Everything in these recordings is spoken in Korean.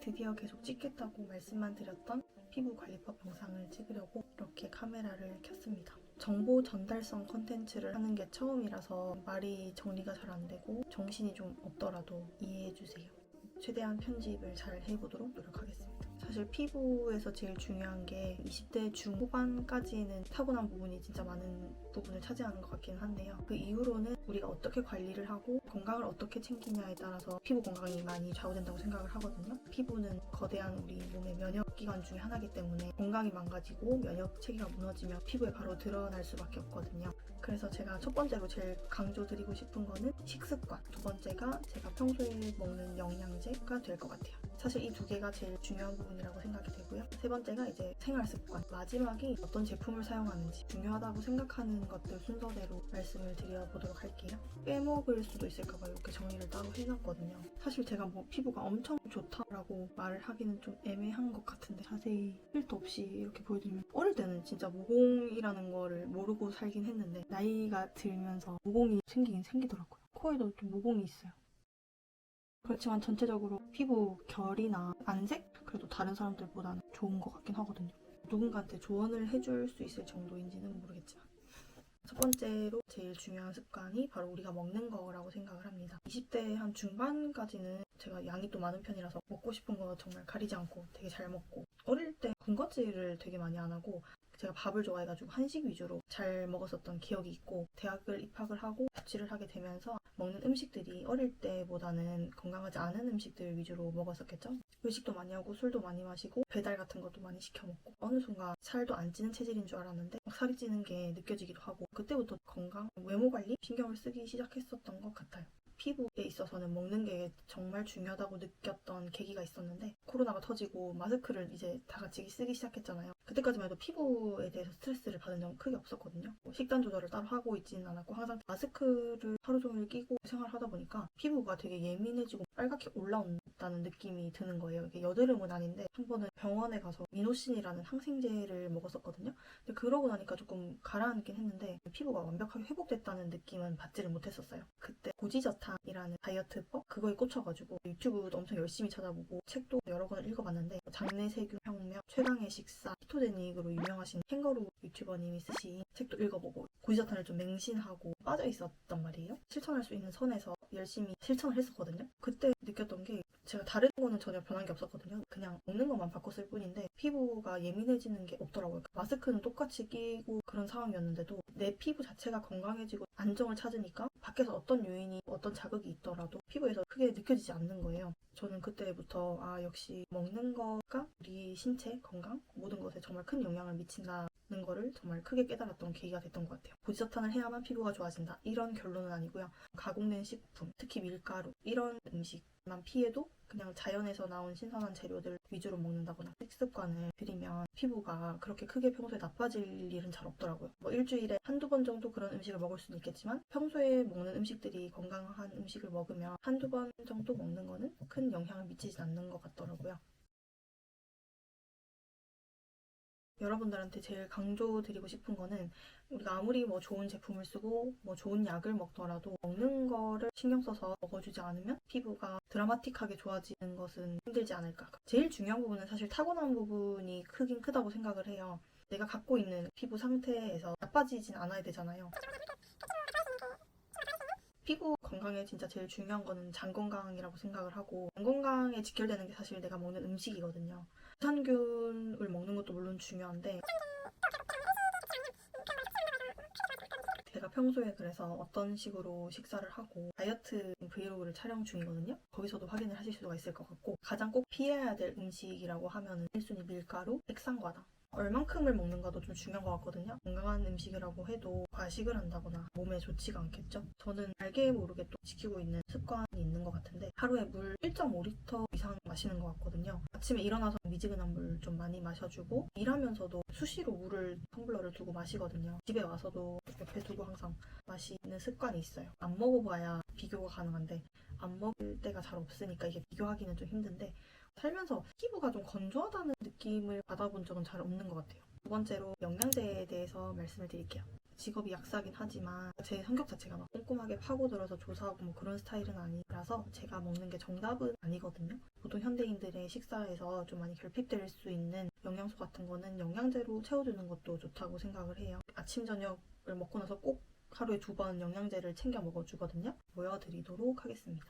드디어 계속 찍겠다고 말씀만 드렸던 피부 관리법 영상을 찍으려고 이렇게 카메라를 켰습니다. 정보 전달성 컨텐츠를 하는 게 처음이라서 말이 정리가 잘 안 되고 정신이 좀 없더라도 이해해주세요. 최대한 편집을 잘 해보도록 노력하겠습니다. 사실 피부에서 제일 중요한 게 20대 중후반까지는 타고난 부분이 진짜 많은 부분을 차지하는 것 같긴 한데요. 그 이후로는 우리가 어떻게 관리를 하고 건강을 어떻게 챙기냐에 따라서 피부 건강이 많이 좌우된다고 생각을 하거든요. 피부는 거대한 우리 몸의 면역기관 중에 하나이기 때문에 건강이 망가지고 면역 체계가 무너지면 피부에 바로 드러날 수밖에 없거든요. 그래서 제가 첫 번째로 제일 강조드리고 싶은 거는 식습관, 두 번째가 제가 평소에 먹는 영양제가 될 것 같아요. 사실 이 두 개가 제일 중요한 부분이라고 생각이 되고요. 세 번째가 이제 생활습관, 마지막이 어떤 제품을 사용하는지 중요하다고 생각하는 것들 순서대로 말씀을 드려보도록 할게요. 빼먹을 수도 있을까봐 이렇게 정리를 따로 해놨거든요. 사실 제가 뭐 피부가 엄청 좋다라고 말을 하기는 좀 애매한 것 같은데 자세히 필터 없이 이렇게 보여드리면 어릴 때는 진짜 모공이라는 거를 모르고 살긴 했는데 나이가 들면서 모공이 생기긴 생기더라고요. 코에도 좀 모공이 있어요. 그렇지만 전체적으로 피부 결이나 안색? 그래도 다른 사람들보다는 좋은 것 같긴 하거든요. 누군가한테 조언을 해줄 수 있을 정도인지는 모르겠지만. 첫 번째로 제일 중요한 습관이 바로 우리가 먹는 거라고 생각을 합니다. 20대 한 중반까지는 제가 양이 또 많은 편이라서 먹고 싶은 거 정말 가리지 않고 되게 잘 먹고 어릴 때 군것질을 되게 많이 안 하고 제가 밥을 좋아해가지고 한식 위주로 잘 먹었었던 기억이 있고 대학을 입학을 하고 자취를 하게 되면서 먹는 음식들이 어릴 때보다는 건강하지 않은 음식들 위주로 먹었었겠죠. 외식도 많이 하고 술도 많이 마시고 배달 같은 것도 많이 시켜 먹고 어느 순간 살도 안 찌는 체질인 줄 알았는데 막 살이 찌는 게 느껴지기도 하고 그때부터 건강, 외모 관리 신경을 쓰기 시작했었던 것 같아요. 피부에 있어서는 먹는 게 정말 중요하다고 느꼈던 계기가 있었는데 코로나가 터지고 마스크를 이제 다 같이 쓰기 시작했잖아요. 그때까지만 해도 피부에 대해서 스트레스를 받은 적은 크게 없었거든요. 식단 조절을 따로 하고 있지는 않았고 항상 마스크를 하루 종일 끼고 생활하다 보니까 피부가 되게 예민해지고 빨갛게 올라온다는 느낌이 드는 거예요. 이게 여드름은 아닌데 한 번은 병원에 가서 미노신이라는 항생제를 먹었었거든요. 근데 그러고 나니까 조금 가라앉긴 했는데 피부가 완벽하게 회복됐다는 느낌은 받지를 못했었어요. 그때 고지저탄이라는 다이어트법 그거에 꽂혀가지고 유튜브도 엄청 열심히 찾아보고 책도 여러 권을 읽어봤는데 장내세균 혁명, 최강의 식사, 키토제닉으로 유명하신 캥거루 유튜버님이 쓰신 책도 읽어보고 고지저탄을 좀 맹신하고 빠져 있었단 말이에요. 실천할 수 있는 선에서 열심히 실천을 했었거든요. 그때 느꼈던 게 제가 다른 거는 전혀 변한 게 없었거든요. 그냥 먹는 것만 바꿨을 뿐인데 피부가 예민해지는 게 없더라고요. 마스크는 똑같이 끼고 그런 상황이었는데도 내 피부 자체가 건강해지고 안정을 찾으니까 밖에서 어떤 요인이 어떤 자극이 있더라도 피부에서 크게 느껴지지 않는 거예요. 저는 그때부터 역시 먹는 거가 우리 신체, 건강 모든 것에 정말 큰 영향을 미친다는 거를 정말 크게 깨달았던 계기가 됐던 것 같아요. 고지저탄을 해야만 피부가 좋아진다 이런 결론은 아니고요. 가공된 식품, 특히 밀가루 이런 음식만 피해도 그냥 자연에서 나온 신선한 재료들 위주로 먹는다거나 식습관을 들이면 피부가 그렇게 크게 평소에 나빠질 일은 잘 없더라고요. 뭐 일주일에 한두 번 정도 그런 음식을 먹을 수는 있겠지만 평소에 먹는 음식들이 건강한 음식을 먹으면 한두 번 정도 먹는 거는 큰 영향을 미치지 않는 것 같더라고요. 여러분들한테 제일 강조드리고 싶은 거는 우리가 아무리 뭐 좋은 제품을 쓰고 뭐 좋은 약을 먹더라도 먹는 거를 신경 써서 먹어주지 않으면 피부가 드라마틱하게 좋아지는 것은 힘들지 않을까. 제일 중요한 부분은 사실 타고난 부분이 크긴 크다고 생각을 해요. 내가 갖고 있는 피부 상태에서 나빠지진 않아야 되잖아요. 피부 건강에 진짜 제일 중요한 거는 장 건강이라고 생각을 하고 장 건강에 직결되는 게 사실 내가 먹는 음식이거든요. 유산균을 먹는 것도 물론 중요한데 제가 평소에 그래서 어떤 식으로 식사를 하고 다이어트 브이로그를 촬영 중이거든요. 거기서도 확인을 하실 수가 있을 것 같고 가장 꼭 피해야 될 음식이라고 하면 1순위 밀가루, 액상과당 얼만큼을 먹는가도 좀 중요한 것 같거든요. 건강한 음식이라고 해도 과식을 한다거나 몸에 좋지가 않겠죠. 저는 알게 모르게 또 지키고 있는 습관이 있는 것 같은데 하루에 물 1.5리터 이상 마시는 것 같거든요. 아침에 일어나서 미지근한 물 좀 많이 마셔주고 일하면서도 수시로 물을 텀블러를 두고 마시거든요. 집에 와서도 옆에 두고 항상 마시는 습관이 있어요. 안 먹어봐야 비교가 가능한데 안 먹을 때가 잘 없으니까 이게 비교하기는 좀 힘든데 살면서 피부가 좀 건조하다는 느낌을 받아본 적은 잘 없는 것 같아요. 두 번째로 영양제에 대해서 말씀을 드릴게요. 직업이 약사긴 하지만 제 성격 자체가 막 꼼꼼하게 파고들어서 조사하고 뭐 그런 스타일은 아니라서 제가 먹는 게 정답은 아니거든요. 보통 현대인들의 식사에서 좀 많이 결핍될 수 있는 영양소 같은 거는 영양제로 채워주는 것도 좋다고 생각을 해요. 아침 저녁을 먹고 나서 꼭 하루에 2번 영양제를 챙겨 먹어주거든요. 보여드리도록 하겠습니다.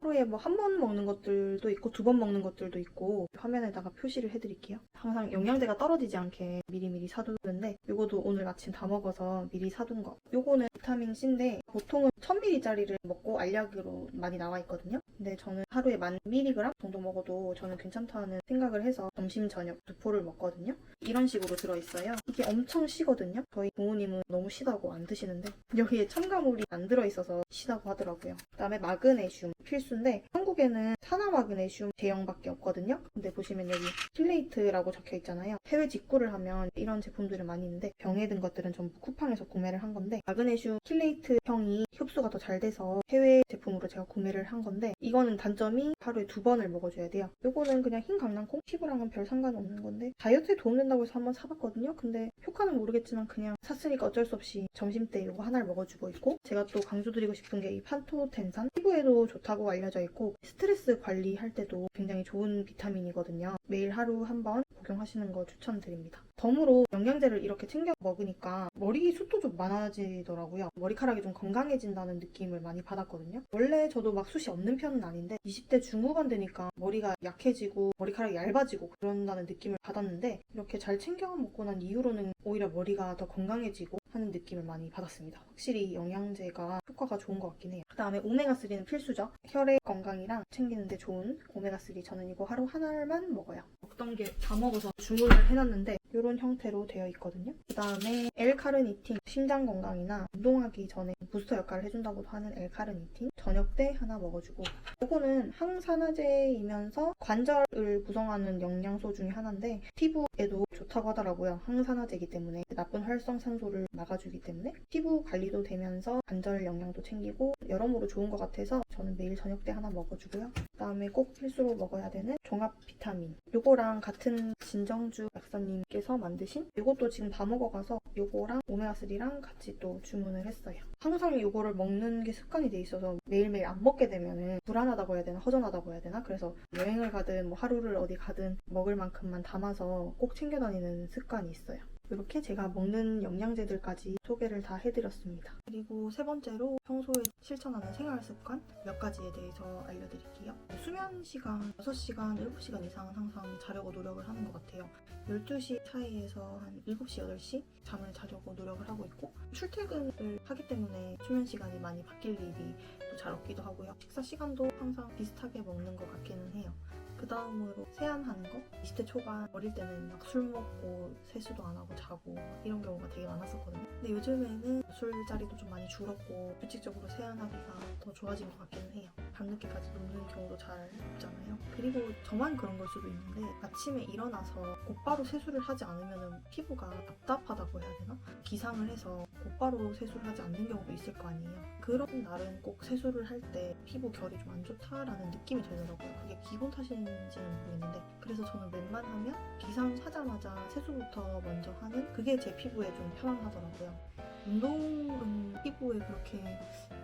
하루에 뭐 한 번 먹는 것들도 있고 2번 먹는 것들도 있고 화면에다가 표시를 해드릴게요. 항상 영양제가 떨어지지 않게 미리미리 사두는데 이거도 오늘 아침 다 먹어서 미리 사둔 거. 이거는 비타민 C인데 보통은 1000ml짜리를 먹고 알약으로 많이 나와 있거든요. 근데 저는 하루에 1000mg 정도 먹어도 저는 괜찮다는 생각을 해서 점심 저녁 2포를 먹거든요. 이런 식으로 들어있어요. 이게 엄청 시거든요. 저희 부모님은 너무 시다고 안 드시는데 여기에 첨가물이 안 들어있어서 시다고 하더라고요. 그다음에 마그네슘 필수인데 한국에는 산화 마그네슘 제형밖에 없거든요. 근데 보시면 여기 킬레이트라고 적혀 있잖아요. 해외 직구를 하면 이런 제품들은 많이 있는데 병에 든 것들은 전부 쿠팡에서 구매를 한 건데 마그네슘 킬레이트형이 흡수가 더 잘 돼서 해외 제품으로 제가 구매를 한 건데 이거는 단점이 하루에 2번을 먹어줘야 돼요. 이거는 그냥 흰 강낭콩 피부랑은 별 상관없는 건데 다이어트에 도움된다고 해서 한번 사봤거든요. 근데 효과는 모르겠지만 그냥 샀으니까 어쩔 수 없이 점심때 이거 하나를 먹어주고 있고 제가 또 강조드리고 싶은 게 이 판토텐산 피부에도 좋다고 알려져 있고 스트레스 관리할 때도 굉장히 좋은 비타민이거든요. 매일 하루 한 번 복용하시는 거 추천드립니다. 덤으로 영양제를 이렇게 챙겨 먹으니까 머리 숱도 좀 많아지더라고요. 머리카락이 좀 건강해진다는 느낌을 많이 받았거든요. 원래 저도 막 숱이 없는 편은 아닌데 20대 중후반 되니까 머리가 약해지고 머리카락이 얇아지고 그런다는 느낌을 받았는데 이렇게 잘 챙겨 먹고 난 이후로는 오히려 머리가 더 건강해지고 하는 느낌을 많이 받았습니다. 확실히 영양제가 효과가 좋은 것 같긴 해요. 그 다음에 오메가3는 필수죠. 혈액 건강이랑 챙기는데 좋은 오메가3 저는 이거 하루 하나만 먹어요. 먹던 게 다 먹어서 주문을 해놨는데 이런 형태로 되어 있거든요. 그 다음에 L-카르니틴 심장 건강이나 운동하기 전에 부스터 역할을 해준다고도 하는 L-카르니틴 저녁 때 하나 먹어주고 이거는 항산화제이면서 관절을 구성하는 영양소 중에 하나인데 피부에도 좋다고 하더라고요. 항산화제이기 때문에 나쁜 활성산소를 막아주기 때문에 피부 관리도 되면서 관절 영양도 챙기고 여러모로 좋은 것 같아서 저는 매일 저녁 때 하나 먹어주고요. 그 다음에 꼭 필수로 먹어야 되는 종합 비타민 요거랑 같은 진정주 약사님께서 만드신 요것도 지금 다 먹어가서 요거랑 오메가3랑 같이 또 주문을 했어요. 항상 요거를 먹는 게 습관이 돼 있어서 매일매일 안 먹게 되면은 불안하다고 해야 되나 허전하다고 해야 되나 그래서 여행을 가든 뭐 하루를 어디 가든 먹을 만큼만 담아서 꼭 챙겨 다니는 습관이 있어요. 이렇게 제가 먹는 영양제들까지 소개를 다 해드렸습니다. 그리고 세 번째로 평소에 실천하는 생활 습관 몇 가지에 대해서 알려드릴게요. 수면 시간 6시간, 7시간 이상은 항상 자려고 노력을 하는 것 같아요. 12시 사이에서 한 7시, 8시 잠을 자려고 노력을 하고 있고 출퇴근을 하기 때문에 수면 시간이 많이 바뀔 일이 또 잘 없기도 하고요. 식사 시간도 항상 비슷하게 먹는 것 같기는 해요. 그 다음으로 세안하는 거 20대 초반 어릴 때는 막 술 먹고 세수도 안 하고 자고 이런 경우가 되게 많았었거든요. 근데 요즘에는 술자리도 좀 많이 줄었고 규칙적으로 세안하기가 더 좋아진 것 같기는 해요. 밤늦게까지 노는 경우도 잘 없잖아요. 그리고 저만 그런 걸 수도 있는데 아침에 일어나서 곧바로 세수를 하지 않으면 피부가 답답하다고 해야 되나? 기상을 해서 곧바로 세수를 하지 않는 경우도 있을 거 아니에요. 그런 날은 꼭 세수를 할 때 피부 결이 좀 안 좋다라는 느낌이 들더라고요. 그게 기분 탓인지는 모르겠는데 그래서 저는 웬만하면 기상하자마자 세수부터 먼저 하는 그게 제 피부에 좀 편안하더라고요. 운동은 피부에 그렇게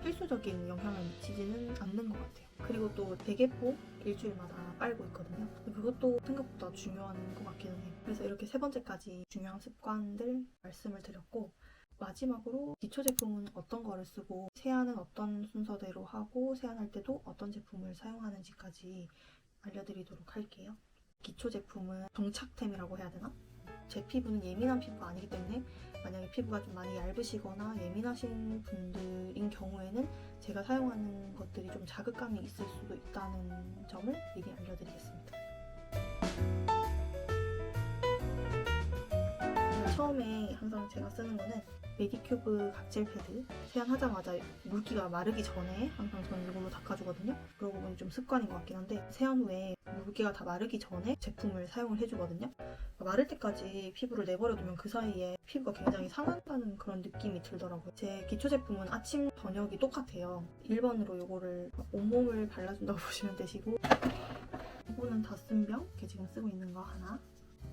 필수적인 영향을 미치지는 않는 것 같아요. 그리고 또 베개포 일주일마다 빨고 있거든요. 그것도 생각보다 중요한 것 같기는 해요. 그래서 이렇게 세 번째까지 중요한 습관들 말씀을 드렸고 마지막으로 기초 제품은 어떤 거를 쓰고 세안은 어떤 순서대로 하고 세안할 때도 어떤 제품을 사용하는지까지 알려드리도록 할게요. 기초 제품은 정착템이라고 해야 되나? 제 피부는 예민한 피부가 아니기 때문에 만약에 피부가 좀 많이 얇으시거나 예민하신 분들인 경우에는 제가 사용하는 것들이 좀 자극감이 있을 수도 있다는 점을 미리 알려드리겠습니다. 처음에 항상 제가 쓰는 거는 메디큐브 각질 패드 세안하자마자 물기가 마르기 전에 항상 저는 이걸로 닦아주거든요. 그러고 보니 좀 습관인 것 같긴 한데 세안 후에 물기가 다 마르기 전에 제품을 사용을 해주거든요. 마를 때까지 피부를 내버려두면 그 사이에 피부가 굉장히 상한다는 그런 느낌이 들더라고요. 제 기초 제품은 아침, 저녁이 똑같아요. 1번으로 이거를 온몸을 발라준다고 보시면 되시고 이거는 다슨병 이렇게 지금 쓰고 있는 거 하나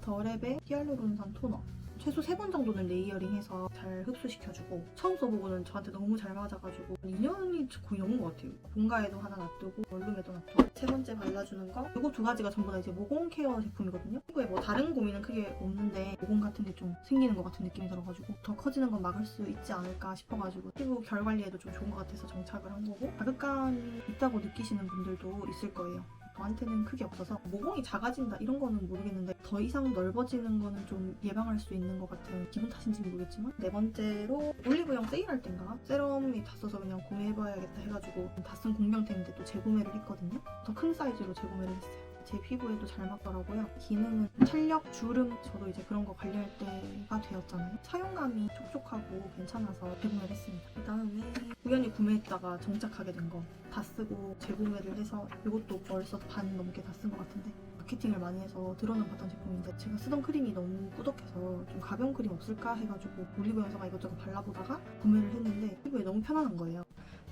더랩의 히알루론산 토너. 최소 3번 정도는 레이어링해서 잘 흡수시켜주고 처음 써보고는 저한테 너무 잘 맞아가지고 2년이 거의 넘은 것 같아요. 본가에도 하나 놔두고 원룸에도 놔두고. 세 번째 발라주는 거 이거 두 가지가 전부 다 이제 모공 케어 제품이거든요. 피부에 뭐 다른 고민은 크게 없는데 모공 같은 게 좀 생기는 것 같은 느낌이 들어가지고 더 커지는 건 막을 수 있지 않을까 싶어가지고 피부 결 관리에도 좀 좋은 것 같아서 정착을 한 거고, 자극감이 있다고 느끼시는 분들도 있을 거예요. 저한테는 크게 없어서 모공이 작아진다 이런 거는 모르겠는데 더 이상 넓어지는 거는 좀 예방할 수 있는 것 같은 기분 탓인지는 모르겠지만. 네 번째로 올리브영 세일할 땐가 세럼이 다 써서 그냥 구매해봐야겠다 해가지고 다 쓴 공명템인데 또 재구매를 했거든요. 더 큰 사이즈로 재구매를 했어요. 제 피부에도 잘 맞더라고요. 기능은 탄력, 주름, 저도 이제 그런 거 관리할 때가 되었잖아요. 사용감이 촉촉하고 괜찮아서 재구매를 했습니다. 그 다음에 우연히 구매했다가 정착하게 된 거 다 쓰고 재구매를 해서 이것도 벌써 반 넘게 다 쓴 것 같은데, 마케팅을 많이 해서 들어는 봤던 제품인데 제가 쓰던 크림이 너무 꾸덕해서 좀 가벼운 크림 없을까 해가지고 올리브영에서 이것저것 발라보다가 구매를 했는데 피부에 너무 편안한 거예요.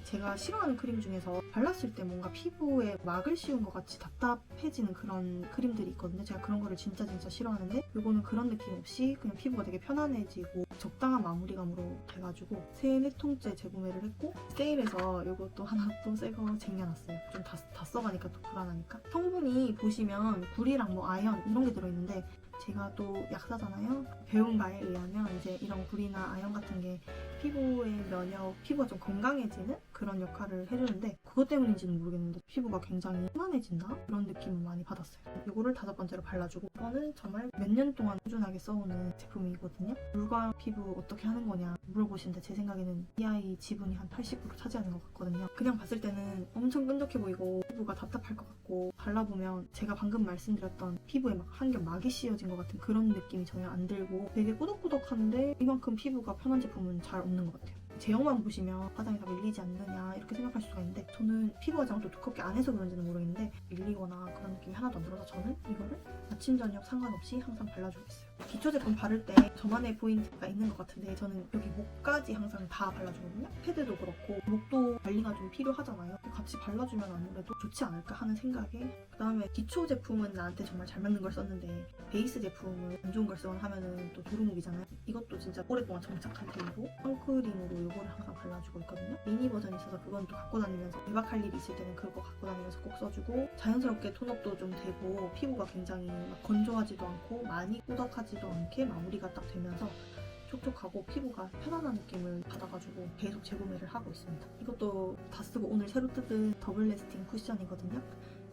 제가 싫어하는 크림 중에서 발랐을 때 뭔가 피부에 막을 씌운 것 같이 답답해지는 그런 크림들이 있거든요. 제가 그런 거를 진짜 싫어하는데 이거는 그런 느낌 없이 그냥 피부가 되게 편안해지고 적당한 마무리감으로 돼가지고 3-4통째 재구매를 했고, 세일해서 이것도 하나 또 새 거 쟁여놨어요. 좀 다 써가니까 또 불안하니까. 성분이 보시면 굴이랑 뭐 아연 이런 게 들어있는데 제가 또 약사잖아요. 배운 바에 의하면 이제 이런 굴이나 아연 같은 게 피부의 면역, 피부가 좀 건강해지는 그런 역할을 해주는데 그것 때문인지는 모르겠는데 피부가 굉장히 편안해진다? 그런 느낌을 많이 받았어요. 이거를 5번째로 발라주고, 이거는 정말 몇 년 동안 꾸준하게 써오는 제품이거든요. 물광 피부 어떻게 하는 거냐 물어보시는데 제 생각에는 이 아이 지분이 한 80% 차지하는 것 같거든요. 그냥 봤을 때는 엄청 끈적해 보이고 피부가 답답할 것 같고, 발라보면 제가 방금 말씀드렸던 피부에 막 한 겹 막이 씌워진 것 같은 그런 느낌이 전혀 안 들고 되게 꾸덕꾸덕한데 이만큼 피부가 편한 제품은 잘 없는 것 같아요. 제형만 보시면 화장이 다 밀리지 않느냐 이렇게 생각할 수가 있는데 저는 피부 화장을 또 두껍게 안 해서 그런지는 모르겠는데 밀리거나 그런 느낌이 하나도 안 들어서 저는 이거를 아침 저녁 상관없이 항상 발라주고 있어요. 기초 제품 바를 때 저만의 포인트가 있는 것 같은데 저는 여기 목까지 항상 다 발라주거든요. 패드도 그렇고 목도 관리가 좀 필요하잖아요. 같이 발라주면 아무래도 좋지 않을까 하는 생각에. 그 다음에 기초 제품은 나한테 정말 잘 맞는 걸 썼는데 베이스 제품을 안 좋은 걸 쓰거나 하면은 또 도루묵이잖아요. 이것도 진짜 오랫동안 정착할 테이고 선크림으로 이거를 항상 발라주고 있거든요. 미니 버전이 있어서 그건 또 갖고 다니면서 대박할 일이 있을 때는 그거 갖고 다니면서 꼭 써주고, 자연스럽게 톤업도 좀 되고 피부가 굉장히 막 건조하지도 않고 많이 꾸덕하지도 않게 마무리가 딱 되면서 촉촉하고 피부가 편안한 느낌을 받아가지고 계속 재구매를 하고 있습니다. 이것도 다 쓰고 오늘 새로 뜯은 더블 레스팅 쿠션이거든요.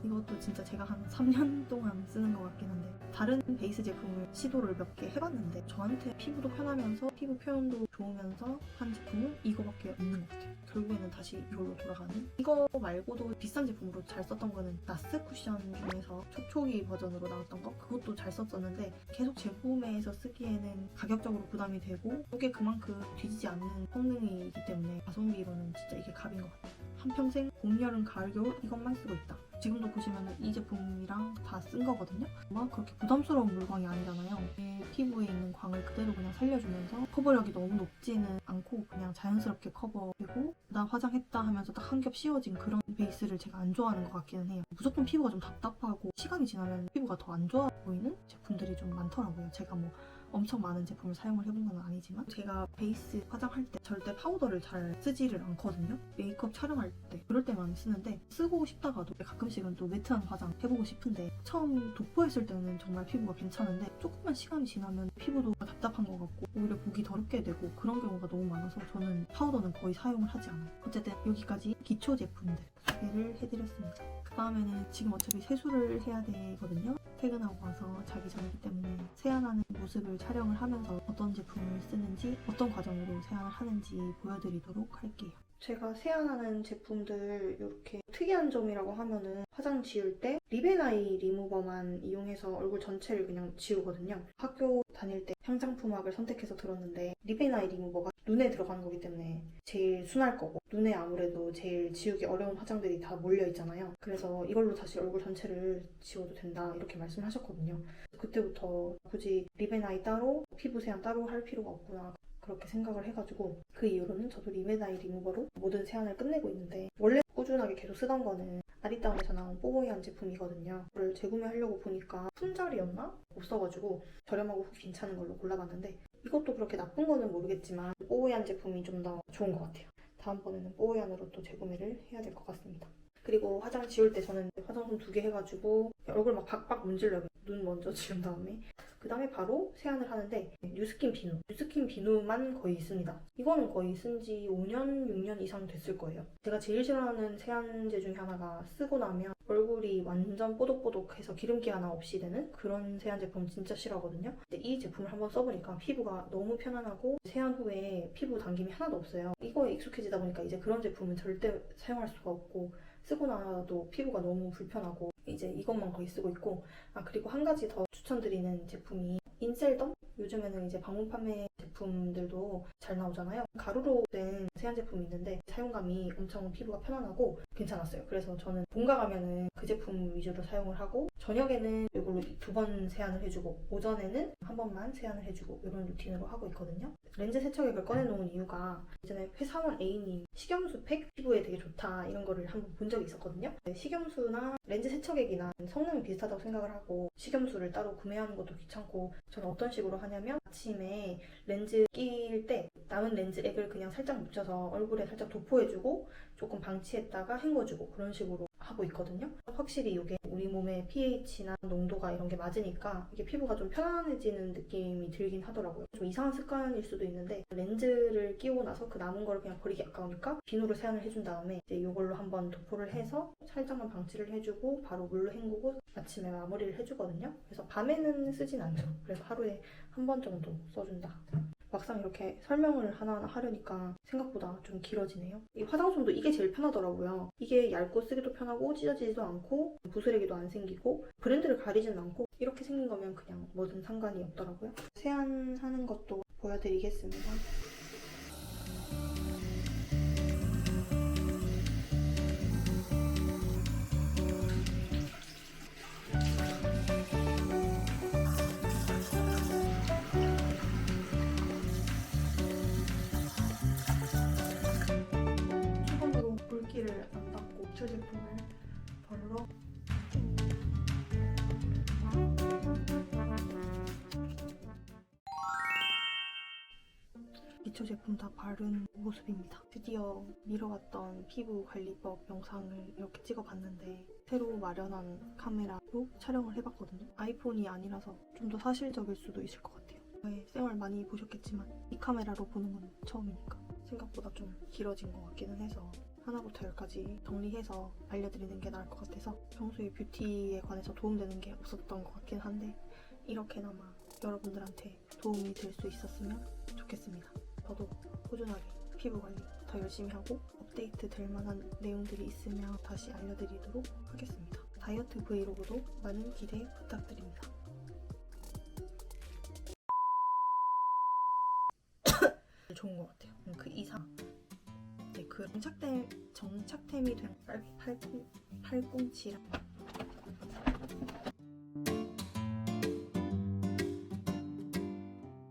이것도 진짜 제가 한 3년 동안 쓰는 것 같긴 한데, 다른 베이스 제품을 시도를 몇 개 해봤는데 저한테 피부도 편하면서 피부 표현도 좋으면서 한 제품은 이거밖에 없는 것 같아요. 결국에는 다시 이걸로 돌아가는. 이거 말고도 비싼 제품으로 잘 썼던 거는 나스 쿠션 중에서 초초기 버전으로 나왔던 거, 그것도 잘 썼었는데 계속 재구매해서 쓰기에는 가격적으로 부담이 되고 이게 그만큼 뒤지지 않는 성능이기 때문에 가성비로는 진짜 이게 갑인 것 같아요. 한평생 봄, 여름, 가을, 겨울 이것만 쓰고 있다. 지금도 보시면 이 제품이랑 다 쓴 거거든요. 막 그렇게 부담스러운 물광이 아니잖아요. 내 피부에 있는 광을 그대로 그냥 살려주면서 커버력이 너무 높지는 않고 그냥 자연스럽게 커버되고, 나 화장했다 하면서 딱 한 겹 씌워진 그런 베이스를 제가 안 좋아하는 것 같기는 해요. 무조건 피부가 좀 답답하고 시간이 지나면 피부가 더 안 좋아 보이는 제품들이 좀 많더라고요. 제가 뭐 엄청 많은 제품을 사용을 해본 건 아니지만 제가 베이스 화장할 때 절대 파우더를 잘 쓰지를 않거든요. 메이크업 촬영할 때 그럴 때만 쓰는데, 쓰고 싶다가도 가끔씩은 또 매트한 화장 해보고 싶은데 처음 도포했을 때는 정말 피부가 괜찮은데 조금만 시간이 지나면 피부도 답답한 것 같고 오히려 보기 더럽게 되고 그런 경우가 너무 많아서 저는 파우더는 거의 사용을 하지 않아요. 어쨌든 여기까지 기초 제품들 소개를 해드렸습니다. 그 다음에는 지금 어차피 세수를 해야 되거든요. 퇴근하고 와서 자기 전이기 때문에 세안하는 모습을 촬영을 하면서 어떤 제품을 쓰는지 어떤 과정으로 세안을 하는지 보여드리도록 할게요. 제가 세안하는 제품들 이렇게 특이한 점이라고 하면은 화장 지울 때 리베나이 리무버만 이용해서 얼굴 전체를 그냥 지우거든요. 학교 다닐 때 향상품학을 선택해서 들었는데 리베나이 리무버가 눈에 들어가는 거기 때문에 제일 순할 거고 눈에 아무래도 제일 지우기 어려운 화장들이 다 몰려 있잖아요. 그래서 이걸로 다시 얼굴 전체를 지워도 된다 이렇게 말씀을 하셨거든요. 그때부터 굳이 리베나이 따로 피부 세안 따로 할 필요가 없구나 그렇게 생각을 해가지고 그 이후로는 저도 리베나이 리무버로 모든 세안을 끝내고 있는데, 원래 꾸준하게 계속 쓰던 거는 아리따움에서 나온 뽀뽀이한 제품이거든요. 이걸 재구매하려고 보니까 품절이었나? 없어가지고 저렴하고 후기 괜찮은 걸로 골라봤는데 이것도 그렇게 나쁜 거는 모르겠지만 뽀뽀이한 제품이 좀 더 좋은 것 같아요. 다음번에는 뽀뽀이한으로 또 재구매를 해야 될 것 같습니다. 그리고 화장 지울 때 저는 화장솜 2개 해가지고 얼굴 막 박박 문질러요. 눈 먼저 지운 다음에 그 다음에 바로 세안을 하는데 뉴스킨 비누. 뉴스킨 비누만 거의 있습니다. 이거는 거의 쓴 지 5년, 6년 이상 됐을 거예요. 제가 제일 싫어하는 세안제 중에 하나가 쓰고 나면 얼굴이 완전 뽀독뽀독해서 기름기 하나 없이 되는 그런 세안 제품 진짜 싫어하거든요. 근데 이 제품을 한번 써보니까 피부가 너무 편안하고 세안 후에 피부 당김이 하나도 없어요. 이거에 익숙해지다 보니까 이제 그런 제품은 절대 사용할 수가 없고 쓰고 나도 피부가 너무 불편하고 이제 이것만 거의 쓰고 있고 그리고 한 가지 더 추천드리는 제품이 인셀덤? 요즘에는 이제 방문 판매 제품들도 잘 나오잖아요. 가루로 된 세안 제품이 있는데 사용감이 엄청 피부가 편안하고 괜찮았어요. 그래서 저는 본가 가면은 그 제품 위주로 사용을 하고 저녁에는 이걸로 2번 세안을 해주고 오전에는 한 번만 세안을 해주고 이런 루틴으로 하고 있거든요. 렌즈 세척액을 꺼내놓은 이유가 예전에 회사원 A님 식염수 팩 피부에 되게 좋다 이런 거를 한번 본 적이 있었거든요. 식염수나 렌즈 세척액이나 성능이 비슷하다고 생각을 하고 식염수를 따로 구매하는 것도 귀찮고 저는 어떤 식으로 하냐면 아침에 렌즈 낄 때 남은 렌즈액을 그냥 살짝 묻혀서 얼굴에 살짝 도포해주고 조금 방치했다가 헹궈주고 그런 식으로 하고 있거든요. 확실히 이게 우리 몸의 pH나 농도가 이런 게 맞으니까 이게 피부가 좀 편안해지는 느낌이 들긴 하더라고요. 좀 이상한 습관일 수도 있는데 렌즈를 끼고 나서 그 남은 걸 그냥 버리기 아까우니까 비누로 세안을 해준 다음에 이제 이걸로 한번 도포를 해서 살짝만 방치를 해주고 바로 물로 헹구고 아침에 마무리를 해주거든요. 그래서 밤에는 쓰진 않죠. 그래서 하루에 한 번 정도 써준다. 막상 이렇게 설명을 하나하나 하려니까 생각보다 좀 길어지네요. 이 화장솜도 이게 제일 편하더라고요. 이게 얇고 쓰기도 편하고 찢어지지도 않고 부스레기도 안 생기고 브랜드를 가리지는 않고 이렇게 생긴 거면 그냥 뭐든 상관이 없더라고요. 세안하는 것도 보여드리겠습니다. 수건으로 물기를 안 닦고 기초 제품을 벌러 기초 제품 다 바른 모습입니다. 드디어 미뤄왔던 피부 관리법 영상을 이렇게 찍어봤는데 새로 마련한 카메라로 촬영을 해봤거든요. 아이폰이 아니라서 좀 더 사실적일 수도 있을 것 같아요. 생얼 많이 보셨겠지만 이 카메라로 보는 건 처음이니까 생각보다 좀 길어진 것 같기는 해서 하나부터 열까지 정리해서 알려드리는 게 나을 것 같아서 평소에 뷰티에 관해서 도움되는 게 없었던 것 같긴 한데 이렇게나마 여러분들한테 도움이 될 수 있었으면 좋겠습니다. 저도 꾸준하게 피부 관리 더 열심히 하고 업데이트 될 만한 내용들이 있으면 다시 알려드리도록 하겠습니다. 다이어트 브이로그도 많은 기대 부탁드립니다. 좋은 것 같아요. 그 이상 그 정착템이 된 팔꿈치랑